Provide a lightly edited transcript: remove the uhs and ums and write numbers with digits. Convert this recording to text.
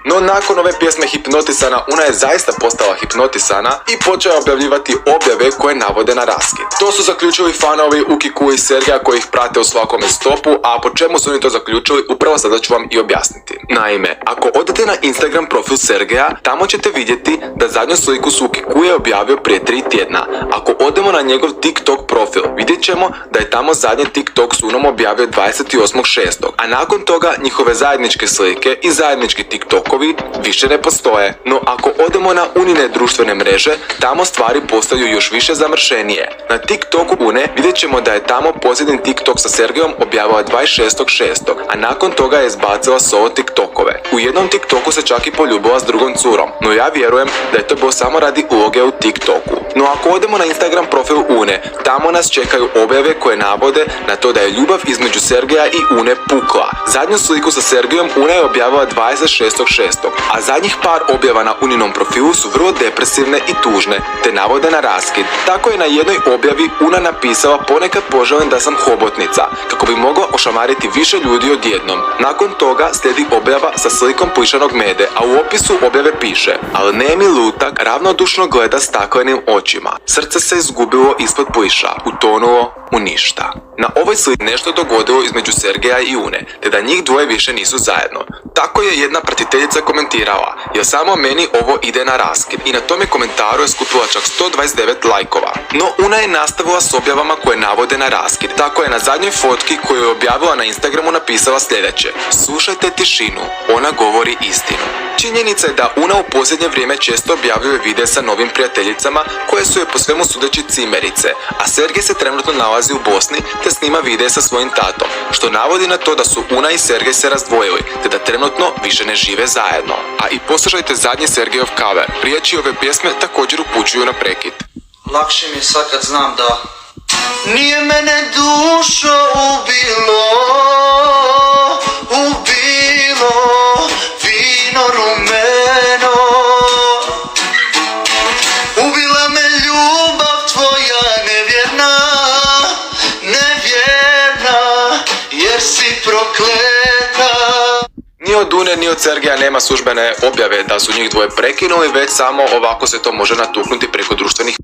No nakon ove pjesme Hipnotisana, Una je zaista postala hipnotisana i počela objavljivati objave koje navode na raskid. To su zaključili fanovi Ukiku i Sergeja koji ih prate u svakome stopu, a po čemu su oni to zaključili, upravo sada ću vam i objasniti. Naime, ako odete na Instagram profil Sergeja, tamo ćete vidjeti da zadnju sliku su Ukiku je objavio prije 3 tjedna. Ako odemo na njegov TikTok profil, vidjet ćemo da je tamo zadnji TikTok s Unom objavio 28.6. A nakon toga njihove zajedničke slike i zajednički TikTokovi više ne postoje. No ako odemo na Unine društvene mreže, tamo stvari postaju još više zamršenije. Na TikToku Une vidjet ćemo da je tamo posljednji TikTok sa Sergejom objavila 26.6. a nakon toga je izbacila solo TikTokove. U jednom TikToku se čak i poljubila s drugom curom, no ja vjerujem da je to bilo samo radi uloge u TikToku. No ako odemo na Instagram profil Une, tamo nas čekaju objave koje navode na to da je ljubav između Sergeja i Une pukla. Zadnju sliku sa Sergejom Una je objavila 26.6. a zadnjih par objava na Uninom profilu su vrlo depresivne i tužne, te navode na raskid. Tako je na jednoj objavi Una napisala: ponekad poželim da sam hobotnica, kako bi mogla ošamariti više ljudi odjednom. Nakon toga slijedi objava sa slikom plišanog mede, a u opisu objave piše: ali nemi lutak ravnodušno gleda staklenim očima. Srce se izgubilo ispod pliša, utonulo u ništa. Na ovoj slici nešto dogodilo između Sergeja i Une, te da njih dvoje više nisu zajedno. Tako je jedna pratiteljica komentirala: jer samo meni ovo ide na raskid, i na tome komentaru je skupila čak 129 lajkova. No Una je nastavila s objavama koje navode na raskid. Tako je na zadnjoj fotki koju je objavila na Instagramu napisala sljedeće: slušajte tišinu, ona govori istinu. Činjenica je da Una u posljednje vrijeme često objavljuje videe sa novim prijateljicama koje su je po svemu sudeći cimerice, a Sergej se trenutno nalazi u Bosni te snima videe sa svojim tatom, što navodi na to da su Una i Sergej se razdvojili, te da trenutno više ne žive zajedno. A i poslušajte zadnji Sergejov cover. Riječi ove pjesme također upućuju na prekid. Lakše mi je sad kad znam da nije mene dušo ubilo vino rumeno. Ubila me ljubav tvoja nevjerna, jer si prokleta. Ni od Une ni od Sergeja nema službene objave da su njih dvoje prekinuli, već samo ovako se to može natuknuti preko društvenih